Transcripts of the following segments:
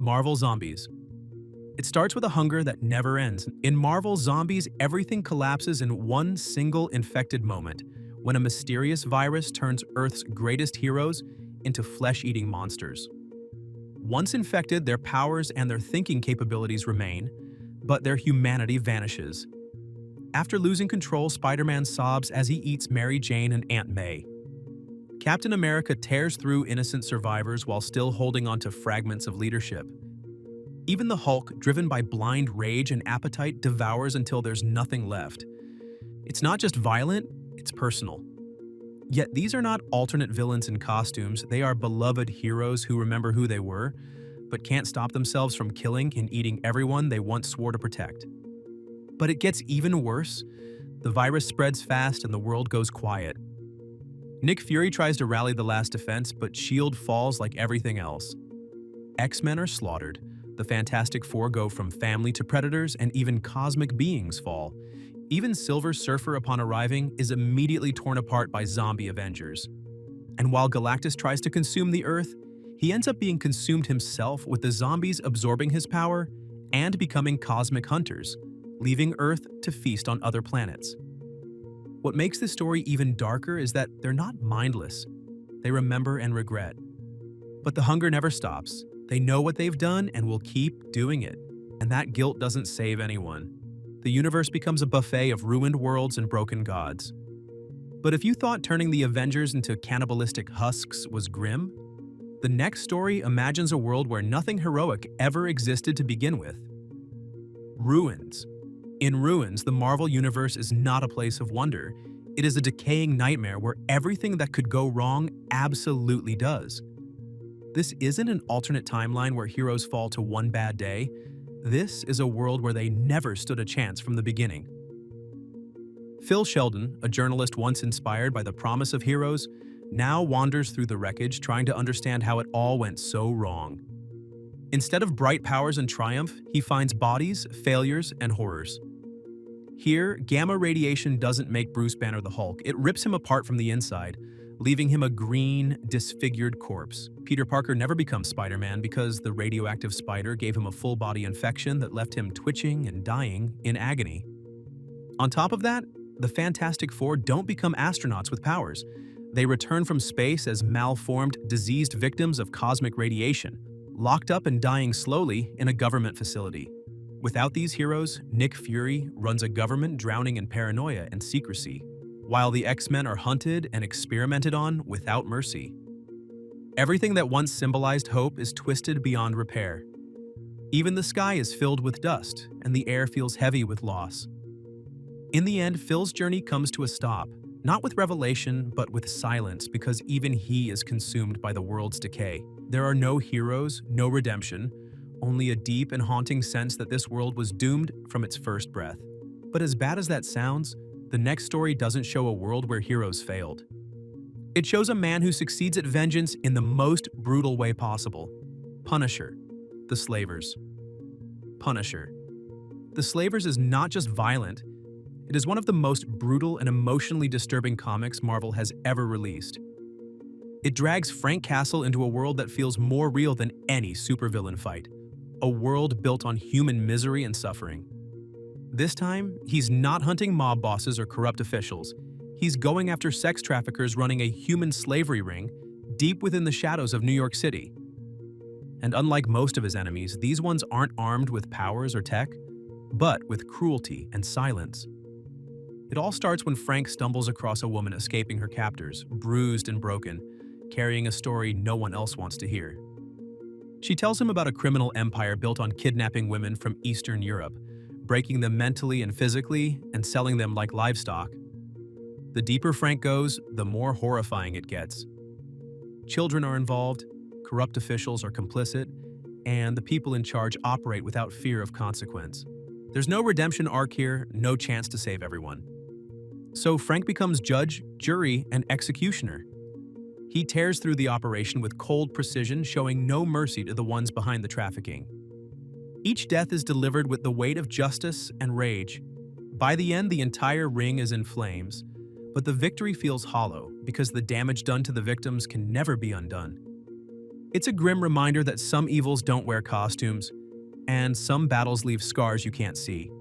Marvel Zombies. It starts with a hunger that never ends. In Marvel Zombies, everything collapses in one single infected moment, when a mysterious virus turns Earth's greatest heroes into flesh-eating monsters. Once infected, their powers and their thinking capabilities remain, but their humanity vanishes. After losing control, Spider-Man sobs as he eats Mary Jane and Aunt May. Captain America tears through innocent survivors while still holding on to fragments of leadership. Even the Hulk, driven by blind rage and appetite, devours until there's nothing left. It's not just violent, it's personal. Yet these are not alternate villains in costumes, they are beloved heroes who remember who they were, but can't stop themselves from killing and eating everyone they once swore to protect. But it gets even worse. The virus spreads fast and the world goes quiet. Nick Fury tries to rally the last defense, but S.H.I.E.L.D. falls like everything else. X-Men are slaughtered. The Fantastic Four go from family to predators, and even cosmic beings fall. Even Silver Surfer, upon arriving, is immediately torn apart by zombie Avengers. And while Galactus tries to consume the Earth, he ends up being consumed himself, with the zombies absorbing his power and becoming cosmic hunters, leaving Earth to feast on other planets. What makes this story even darker is that they're not mindless. They remember and regret. But the hunger never stops. They know what they've done and will keep doing it. And that guilt doesn't save anyone. The universe becomes a buffet of ruined worlds and broken gods. But if you thought turning the Avengers into cannibalistic husks was grim, the next story imagines a world where nothing heroic ever existed to begin with. Ruins. In Ruins, the Marvel Universe is not a place of wonder. It is a decaying nightmare where everything that could go wrong absolutely does. This isn't an alternate timeline where heroes fall to one bad day. This is a world where they never stood a chance from the beginning. Phil Sheldon, a journalist once inspired by the promise of heroes, now wanders through the wreckage trying to understand how it all went so wrong. Instead of bright powers and triumph, he finds bodies, failures, and horrors. Here, gamma radiation doesn't make Bruce Banner the Hulk. It rips him apart from the inside, leaving him a green, disfigured corpse. Peter Parker never becomes Spider-Man because the radioactive spider gave him a full-body infection that left him twitching and dying in agony. On top of that, the Fantastic Four don't become astronauts with powers. They return from space as malformed, diseased victims of cosmic radiation, locked up and dying slowly in a government facility. Without these heroes, Nick Fury runs a government drowning in paranoia and secrecy, while the X-Men are hunted and experimented on without mercy. Everything that once symbolized hope is twisted beyond repair. Even the sky is filled with dust, and the air feels heavy with loss. In the end, Phil's journey comes to a stop, not with revelation, but with silence, because even he is consumed by the world's decay. There are no heroes, no redemption, only a deep and haunting sense that this world was doomed from its first breath. But as bad as that sounds, the next story doesn't show a world where heroes failed. It shows a man who succeeds at vengeance in the most brutal way possible. Punisher, the Slavers. Punisher. The Slavers is not just violent, it is one of the most brutal and emotionally disturbing comics Marvel has ever released. It drags Frank Castle into a world that feels more real than any supervillain fight. A world built on human misery and suffering. This time, he's not hunting mob bosses or corrupt officials. He's going after sex traffickers running a human slavery ring deep within the shadows of New York City. And unlike most of his enemies, these ones aren't armed with powers or tech, but with cruelty and silence. It all starts when Frank stumbles across a woman escaping her captors, bruised and broken, carrying a story no one else wants to hear. She tells him about a criminal empire built on kidnapping women from Eastern Europe, breaking them mentally and physically, and selling them like livestock. The deeper Frank goes, the more horrifying it gets. Children are involved, corrupt officials are complicit, and the people in charge operate without fear of consequence. There's no redemption arc here, no chance to save everyone. So Frank becomes judge, jury, and executioner. He tears through the operation with cold precision, showing no mercy to the ones behind the trafficking. Each death is delivered with the weight of justice and rage. By the end, the entire ring is in flames, but the victory feels hollow because the damage done to the victims can never be undone. It's a grim reminder that some evils don't wear costumes, and some battles leave scars you can't see.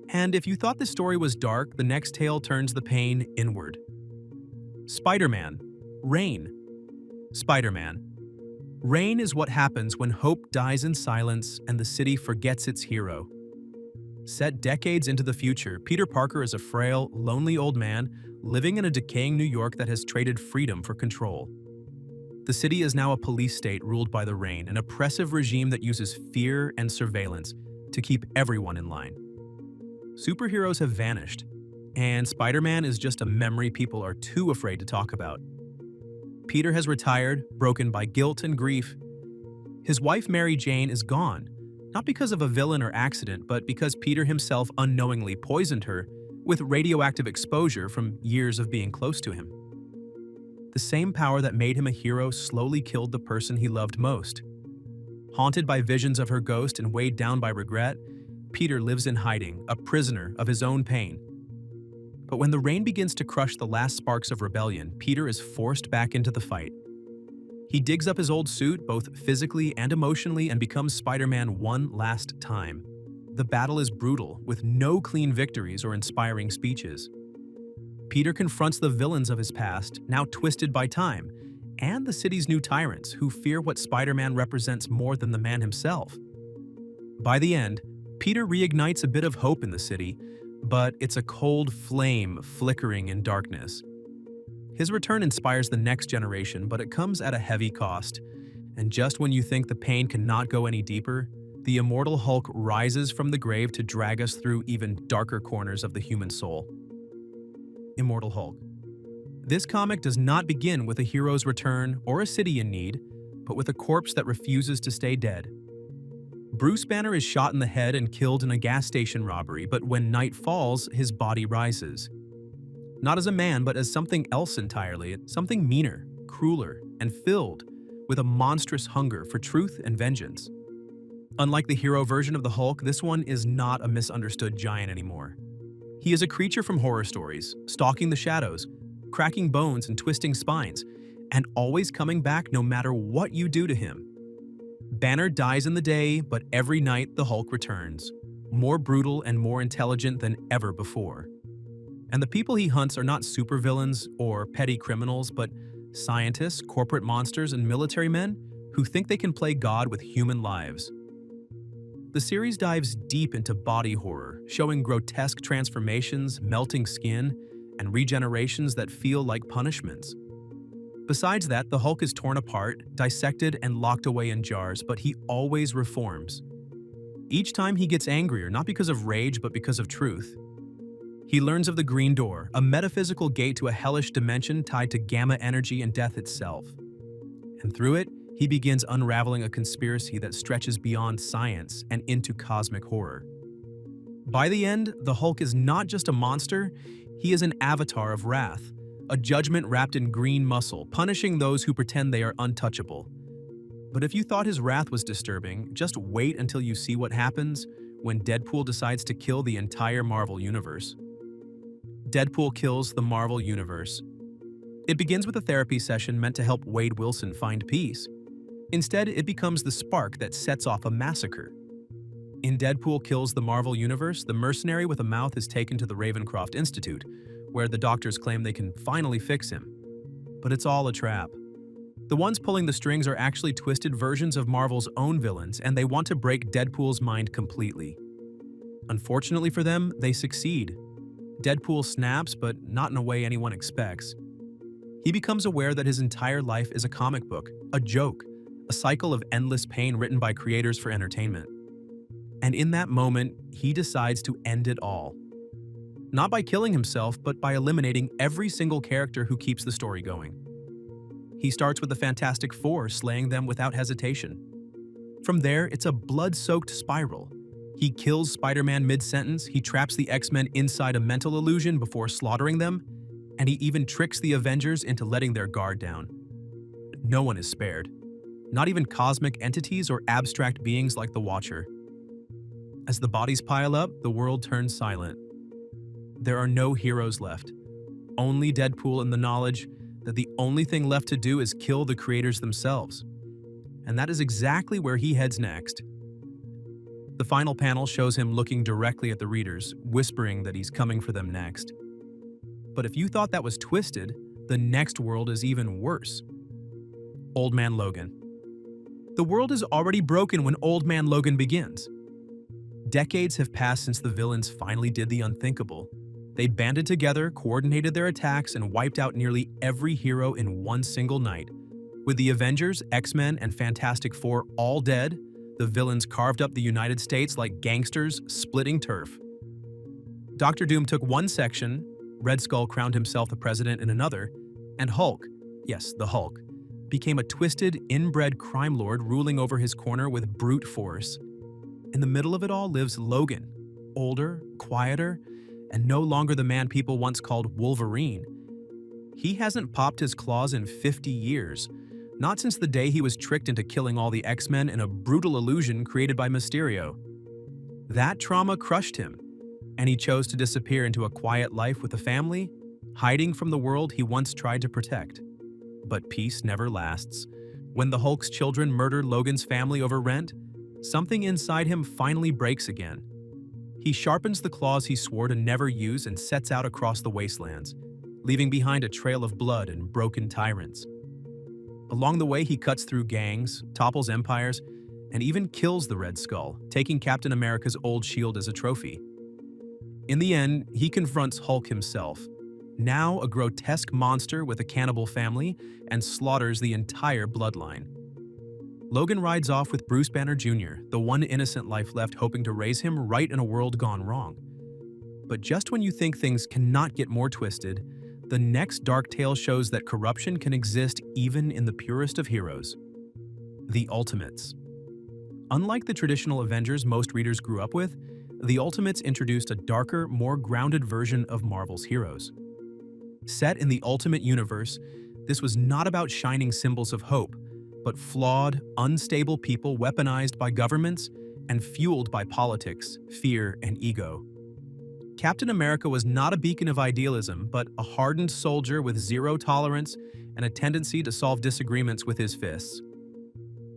And if you thought this story was dark, the next tale turns the pain inward. SpiderMan Rain. SpiderMan. Rain is what happens when hope dies in silence and the city forgets its hero. Set decades into the future, Peter Parker is a frail, lonely old man living in a decaying New York that has traded freedom for control. The city is now a police state ruled by the Rain, an oppressive regime that uses fear and surveillance to keep everyone in line. Superheroes have vanished, and Spider-Man is just a memory people are too afraid to talk about. Peter has retired, broken by guilt and grief. His wife Mary Jane is gone, not because of a villain or accident, but because Peter himself unknowingly poisoned her with radioactive exposure from years of being close to him. The same power that made him a hero slowly killed the person he loved most. Haunted by visions of her ghost and weighed down by regret, Peter lives in hiding, a prisoner of his own pain. But when the Rain begins to crush the last sparks of rebellion, Peter is forced back into the fight. He digs up his old suit, both physically and emotionally, and becomes Spider-Man one last time. The battle is brutal, with no clean victories or inspiring speeches. Peter confronts the villains of his past, now twisted by time, and the city's new tyrants, who fear what Spider-Man represents more than the man himself. By the end, Peter reignites a bit of hope in the city, but it's a cold flame flickering in darkness. His return inspires the next generation, but it comes at a heavy cost. And just when you think the pain cannot go any deeper, the Immortal Hulk rises from the grave to drag us through even darker corners of the human soul. Immortal Hulk. This comic does not begin with a hero's return or a city in need, but with a corpse that refuses to stay dead. Bruce Banner is shot in the head and killed in a gas station robbery, but when night falls, his body rises. Not as a man, but as something else entirely, something meaner, crueler, and filled with a monstrous hunger for truth and vengeance. Unlike the hero version of the Hulk, this one is not a misunderstood giant anymore. He is a creature from horror stories, stalking the shadows, cracking bones and twisting spines, and always coming back no matter what you do to him. Banner dies in the day, but every night the Hulk returns, more brutal and more intelligent than ever before. And the people he hunts are not supervillains or petty criminals, but scientists, corporate monsters, and military men who think they can play God with human lives. The series dives deep into body horror, showing grotesque transformations, melting skin, and regenerations that feel like punishments. Besides that, the Hulk is torn apart, dissected, and locked away in jars, but he always reforms. Each time he gets angrier, not because of rage, but because of truth. He learns of the Green Door, a metaphysical gate to a hellish dimension tied to gamma energy and death itself. And through it, he begins unraveling a conspiracy that stretches beyond science and into cosmic horror. By the end, the Hulk is not just a monster, he is an avatar of wrath, a judgment wrapped in green muscle, punishing those who pretend they are untouchable. But if you thought his wrath was disturbing, just wait until you see what happens when Deadpool decides to kill the entire Marvel Universe. Deadpool kills the Marvel Universe. It begins with a therapy session meant to help Wade Wilson find peace. Instead, it becomes the spark that sets off a massacre. In Deadpool Kills the Marvel Universe, the mercenary with a mouth is taken to the Ravencroft Institute, where the doctors claim they can finally fix him. But it's all a trap. The ones pulling the strings are actually twisted versions of Marvel's own villains, and they want to break Deadpool's mind completely. Unfortunately for them, they succeed. Deadpool snaps, but not in a way anyone expects. He becomes aware that his entire life is a comic book, a joke, a cycle of endless pain written by creators for entertainment. And in that moment, he decides to end it all. Not by killing himself, but by eliminating every single character who keeps the story going. He starts with the Fantastic Four, slaying them without hesitation. From there, it's a blood-soaked spiral. He kills Spider-Man mid-sentence, he traps the X-Men inside a mental illusion before slaughtering them, and he even tricks the Avengers into letting their guard down. No one is spared. Not even cosmic entities or abstract beings like the Watcher. As the bodies pile up, the world turns silent. There are no heroes left. Only Deadpool and the knowledge that the only thing left to do is kill the creators themselves. and that is exactly where he heads next. The final panel shows him looking directly at the readers, whispering that he's coming for them next. But if you thought that was twisted, the next world is even worse. Old Man Logan. The world is already broken when Old Man Logan begins. Decades have passed since the villains finally did the unthinkable. They banded together, coordinated their attacks, and wiped out nearly every hero in one single night. With the Avengers, X-Men, and Fantastic Four all dead, the villains carved up the United States like gangsters splitting turf. Dr. Doom took one section, Red Skull crowned himself the president in another, and Hulk, yes, the Hulk, became a twisted, inbred crime lord ruling over his corner with brute force. In the middle of it all lives Logan, older, quieter, and no longer the man people once called Wolverine. He hasn't popped his claws in 50 years, not since the day he was tricked into killing all the X-Men in a brutal illusion created by Mysterio. That trauma crushed him, and he chose to disappear into a quiet life with a family, hiding from the world he once tried to protect. But peace never lasts. When the Hulk's children murder Logan's family over rent, something inside him finally breaks again. He sharpens the claws he swore to never use and sets out across the wastelands, leaving behind a trail of blood and broken tyrants. Along the way, he cuts through gangs, topples empires, and even kills the Red Skull, taking Captain America's old shield as a trophy. In the end, he confronts Hulk himself, now a grotesque monster with a cannibal family, and slaughters the entire bloodline. Logan rides off with Bruce Banner Jr., the one innocent life left hoping to raise him right in a world gone wrong. But just when you think things cannot get more twisted, the next dark tale shows that corruption can exist even in the purest of heroes. The Ultimates. Unlike the traditional Avengers most readers grew up with, the Ultimates introduced a darker, more grounded version of Marvel's heroes. Set in the Ultimate Universe, this was not about shining symbols of hope, but flawed, unstable people weaponized by governments and fueled by politics, fear, and ego. Captain America was not a beacon of idealism, but a hardened soldier with zero tolerance and a tendency to solve disagreements with his fists.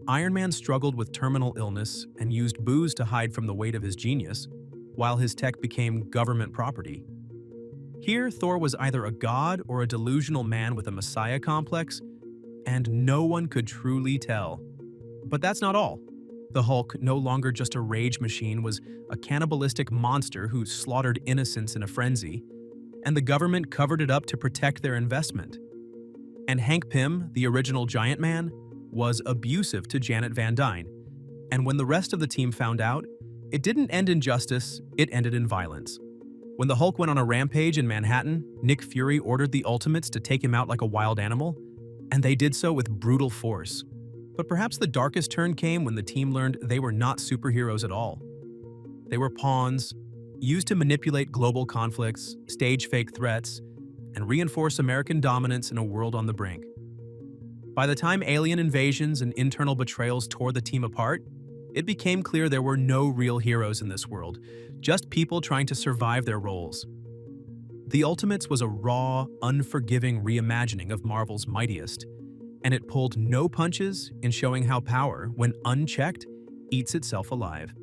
Iron Man struggled with terminal illness and used booze to hide from the weight of his genius, while his tech became government property. Here, Thor was either a god or a delusional man with a messiah complex, and no one could truly tell. But that's not all. The Hulk, no longer just a rage machine, was a cannibalistic monster who slaughtered innocents in a frenzy, and the government covered it up to protect their investment. And Hank Pym, the original Giant Man, was abusive to Janet Van Dyne, and when the rest of the team found out, it didn't end in justice, it ended in violence. When the Hulk went on a rampage in Manhattan, Nick Fury ordered the Ultimates to take him out like a wild animal, and they did so with brutal force. But perhaps the darkest turn came when the team learned they were not superheroes at all. They were pawns, used to manipulate global conflicts, stage fake threats, and reinforce American dominance in a world on the brink. By the time alien invasions and internal betrayals tore the team apart, it became clear there were no real heroes in this world, just people trying to survive their roles. The Ultimates was a raw, unforgiving reimagining of Marvel's mightiest, and it pulled no punches in showing how power, when unchecked, eats itself alive.